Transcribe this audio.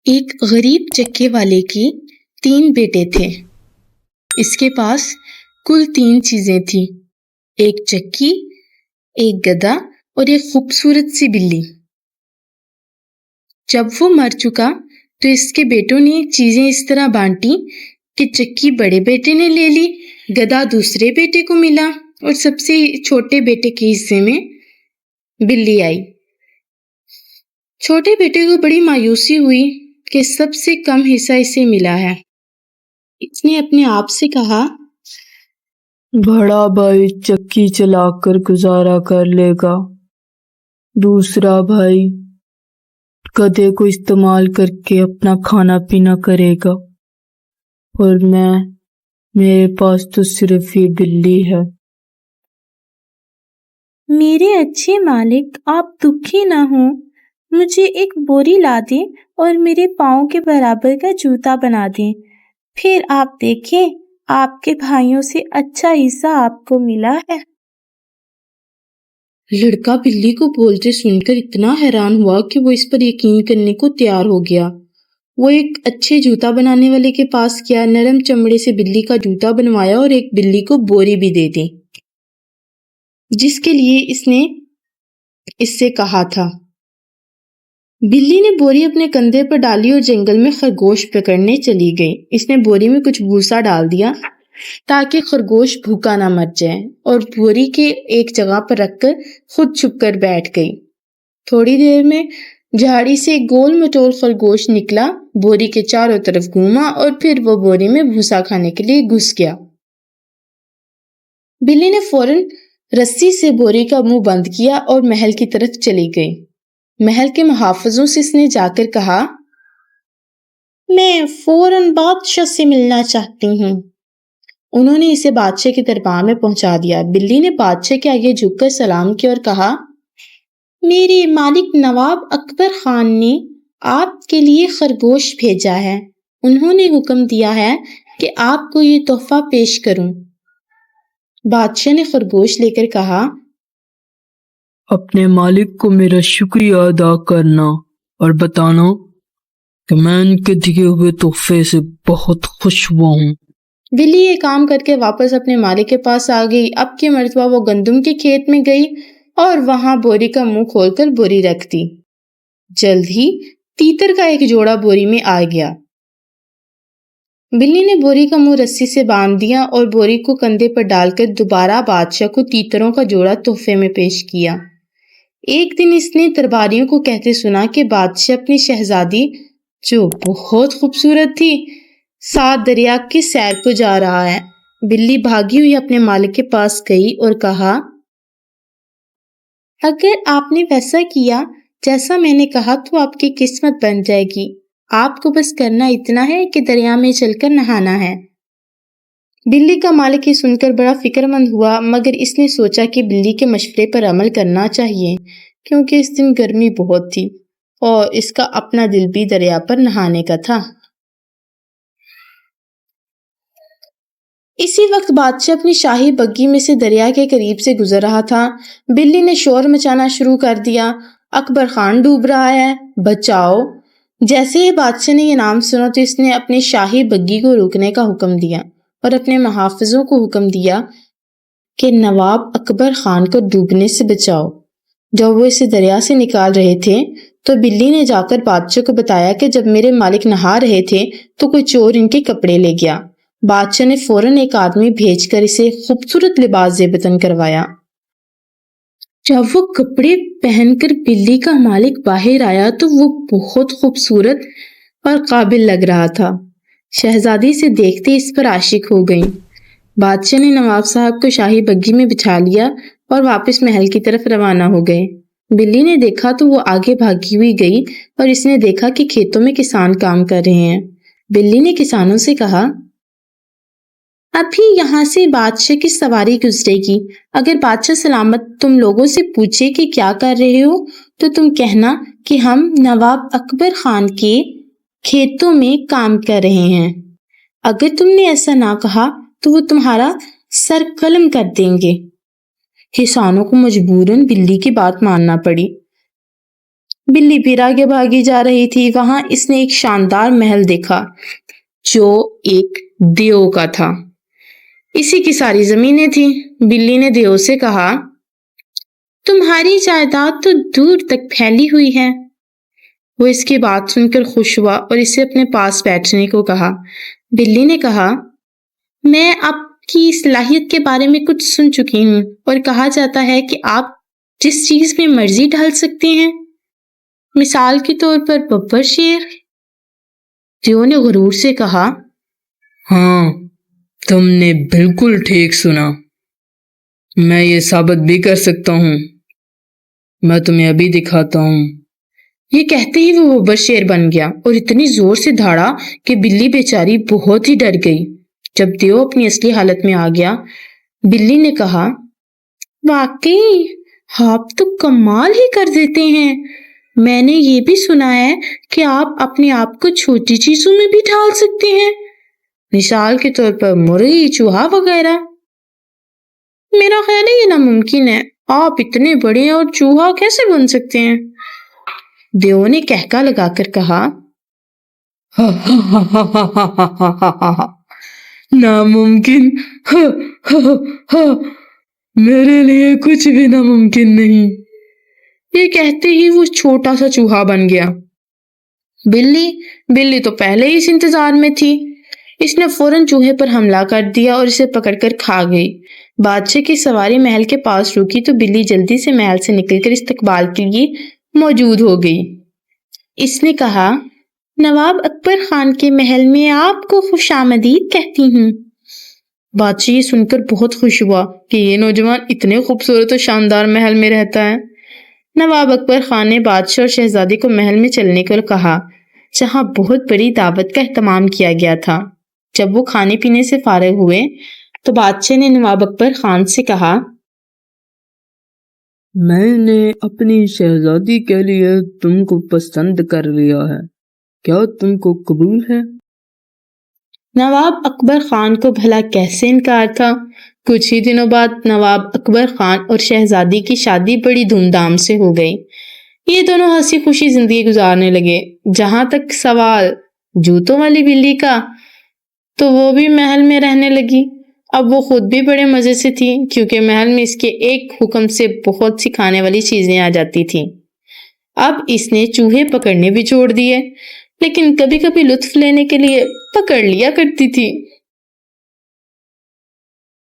ایک غریب چکے والے کے 3 بیٹے تھے۔ اس کے پاس کل 3 چیزیں تھیں، ایک چکی، ایک گدھا اور ایک خوبصورت سی بلی۔ جب وہ مر چکا تو اس کے بیٹوں نے چیزیں اس طرح بانٹی کہ چکی بڑے بیٹے نے لے لی، گدھا دوسرے بیٹے کو ملا اور سب سے چھوٹے بیٹے کے حصے میں بلی آئی۔ چھوٹے بیٹے کو بڑی مایوسی ہوئی کہ سب سے کم حصہ اسے ملا ہے۔ اس نے اپنے آپ سے کہا، بڑا بھائی چکی چلا کر گزارا کر لے گا، دوسرا بھائی گدھے کو استعمال کر کے اپنا کھانا پینا کرے گا، اور میرے پاس تو صرف یہ بلی ہے۔ میرے اچھے مالک، آپ دکھی نہ ہوں، مجھے ایک بوری لا دیں اور میرے پاؤں کے برابر کا جوتا بنا دیں، پھر آپ دیکھیں آپ کے بھائیوں سے اچھا حصہ آپ کو ملا ہے۔ لڑکا بلی کو بولتے سن کر اتنا حیران ہوا کہ وہ اس پر یقین کرنے کو تیار ہو گیا۔ وہ ایک اچھے جوتا بنانے والے کے پاس گیا، نرم چمڑے سے بلی کا جوتا بنوایا اور ایک بلی کو بوری بھی دے دی، جس کے لیے اس نے اس سے کہا تھا۔ بلی نے بوری اپنے کندھے پر ڈالی اور جنگل میں خرگوش پکڑنے چلی گئی۔ اس نے بوری میں کچھ بھوسا ڈال دیا تاکہ خرگوش بھوکا نہ مر جائے، اور بوری کے ایک جگہ پر رکھ کر خود چھپ کر بیٹھ گئی۔ تھوڑی دیر میں جھاڑی سے ایک گول مٹول خرگوش نکلا، بوری کے چاروں طرف گھوما اور پھر وہ بوری میں بھوسا کھانے کے لیے گھس گیا۔ بلی نے فوراً رسی سے بوری کا منہ بند کیا اور محل کی طرف چلی گئی۔ محل کے محافظوں سے اس نے جا کر کہا، میں فوراً بادشاہ سے ملنا چاہتی ہوں۔ انہوں نے اسے بادشاہ کے دربار میں پہنچا دیا۔ بلی نے بادشاہ کے آگے جھک کر سلام کیا اور کہا، میرے مالک نواب اکبر خان نے آپ کے لیے خرگوش بھیجا ہے۔ انہوں نے حکم دیا ہے کہ آپ کو یہ تحفہ پیش کروں۔ بادشاہ نے خرگوش لے کر کہا، اپنے مالک کو میرا شکریہ ادا کرنا اور بتانا کہ میں ان کے دیے ہوئے تحفے سے بہت خوش ہوا ہوں۔ بلی یہ کام کر کے واپس اپنے مالک کے پاس آ گئی۔ اب کی مرتبہ وہ گندم کے کھیت میں گئی اور وہاں بوری کا منہ کھول کر بوری رکھ دی۔ جلد ہی تیتر کا ایک جوڑا بوری میں آ گیا۔ بلی نے بوری کا منہ رسی سے باندھ دیا اور بوری کو کندھے پر ڈال کر دوبارہ بادشاہ کو تیتروں کا جوڑا تحفے میں پیش کیا۔ ایک دن اس نے درباریوں کو کہتے سنا کہ بادشاہ اپنی شہزادی، جو بہت خوبصورت تھی، 7 دریا کی سیر کو جا رہا ہے۔ بلی بھاگی ہوئی اپنے مالک کے پاس گئی اور کہا، اگر آپ نے ویسا کیا جیسا میں نے کہا تو آپ کی قسمت بن جائے گی۔ آپ کو بس کرنا اتنا ہے کہ دریا میں چل کر نہانا ہے۔ بلی کا مالک یہ سن کر بڑا فکر مند ہوا، مگر اس نے سوچا کہ بلی کے مشورے پر عمل کرنا چاہیے، کیونکہ اس دن گرمی بہت تھی اور اس کا اپنا دل بھی دریا پر نہانے کا تھا۔ اسی وقت بادشاہ اپنی شاہی بگھی میں سے دریا کے قریب سے گزر رہا تھا۔ بلی نے شور مچانا شروع کر دیا، اکبر خان ڈوب رہا ہے، بچاؤ! جیسے ہی بادشاہ نے یہ نام سنا تو اس نے اپنے شاہی بگھی کو روکنے کا حکم دیا اور اپنے محافظوں کو حکم دیا کہ نواب اکبر خان کو ڈوبنے سے بچاؤ۔ جب وہ اسے دریا سے نکال رہے تھے تو بلی نے جا کر بادشاہ کو بتایا کہ جب میرے مالک نہا رہے تھے تو کوئی چور ان کے کپڑے لے گیا۔ بادشاہ نے فوراً ایک آدمی بھیج کر اسے خوبصورت لباس زیب تن کروایا۔ جب وہ کپڑے پہن کر بلی کا مالک باہر آیا تو وہ بہت خوبصورت اور قابل لگ رہا تھا۔ شہزادی سے دیکھتے اس پر عاشق ہو گئی۔ بادشاہ نے نواب صاحب کو شاہی بگھی میں بٹھا لیا اور واپس محل کی طرف روانہ ہو گئے۔ بلی نے دیکھا تو وہ آگے بھاگی ہوئی گئی اور اس نے دیکھا کہ کھیتوں میں کسان کام کر رہے ہیں۔ بلی نے کسانوں سے کہا، ابھی یہاں سے بادشاہ کی سواری گزرے گی، اگر بادشاہ سلامت تم لوگوں سے پوچھے کہ کیا کر رہے ہو تو تم کہنا کہ ہم نواب اکبر خان کے کھیتوں میں کام کر رہے ہیں۔ اگر تم نے ایسا نہ کہا تو وہ تمہارا سر قلم کر دیں گے۔ کسانوں کو مجبوراً بلی کی بات ماننا پڑی۔ بلی پھر آگے بھاگی جا رہی تھی. وہاں اس نے ایک شاندار محل دیکھا جو ایک دیو کا تھا. اسی کی ساری زمینیں تھیں. بلی نے دیو سے کہا تمہاری جائیداد تو دور تک پھیلی ہوئی ہے. وہ اس کی بات سن کر خوش ہوا اور اسے اپنے پاس بیٹھنے کو کہا. بلی نے کہا میں آپ کی صلاحیت کے بارے میں کچھ سن چکی ہوں اور کہا جاتا ہے کہ آپ جس چیز میں مرضی ڈال سکتے ہیں. مثال کے طور پر ببر شیر. دیو نے غرور سے کہا ہاں تم نے بالکل ٹھیک سنا. میں یہ ثابت بھی کر سکتا ہوں. میں تمہیں ابھی دکھاتا ہوں. یہ کہتے ہی وہ ببر شیر بن گیا اور اتنی زور سے دھاڑا کہ بلی بیچاری بہت ہی ڈر گئی. جب دیو اپنی اصلی حالت میں آ گیا بلی نے کہا واقعی آپ تو کمال ہی کر دیتے ہیں. میں نے یہ بھی سنا ہے کہ آپ اپنے آپ کو چھوٹی چیزوں میں بھی ڈھال سکتے ہیں. مثال کے طور پر مرغی چوہا وغیرہ. میرا خیال ہے یہ ناممکن ہے. آپ اتنے بڑے ہیں اور چوہا کیسے بن سکتے ہیں؟ دیو نے کہکا لگا کر کہا ناممکن. میرے لیے کچھ بھی ناممکن نہیں. یہ کہتے ہی وہ چھوٹا سا چوہا بن گیا. بلی تو پہلے ہی اس انتظار میں تھی. اس نے فوراً چوہے پر حملہ کر دیا اور اسے پکڑ کر کھا گئی. بادشاہ کی سواری محل کے پاس رکی تو بلی جلدی سے محل سے نکل کر استقبال کے لیے موجود ہو گئی. اس نے کہا نواب اکبر خان کے محل میں آپ کو خوش آمدید کہتی ہوں. بادشاہ یہ سن کر بہت خوش ہوا کہ یہ نوجوان اتنے خوبصورت اور شاندار محل میں رہتا ہے. نواب اکبر خان نے بادشاہ اور شہزادی کو محل میں چلنے کو کہا جہاں بہت بڑی دعوت کا اہتمام کیا گیا تھا. جب وہ کھانے پینے سے فارغ ہوئے تو بادشاہ نے نواب اکبر خان سے کہا میں نے اپنی شہزادی کے لیے تم کو پسند کر لیا ہے. کیا تم کو قبول ہے؟ نواب اکبر خان کو بھلا کیسے انکار تھا. کچھ ہی دنوں بعد نواب اکبر خان اور شہزادی کی شادی بڑی دھوم دھام سے ہو گئی. یہ دونوں ہنسی خوشی زندگی گزارنے لگے. جہاں تک سوال جوتوں والی بلی کا تو وہ بھی محل میں رہنے لگی. اب وہ خود بھی بڑے مزے سے تھی کیونکہ محل میں اس کے ایک حکم سے بہت سی کھانے والی چیزیں آ جاتی تھیں. اب اس نے چوہے پکڑنے بھی چھوڑ دیے لیکن کبھی کبھی لطف لینے کے لیے پکڑ لیا کرتی تھی.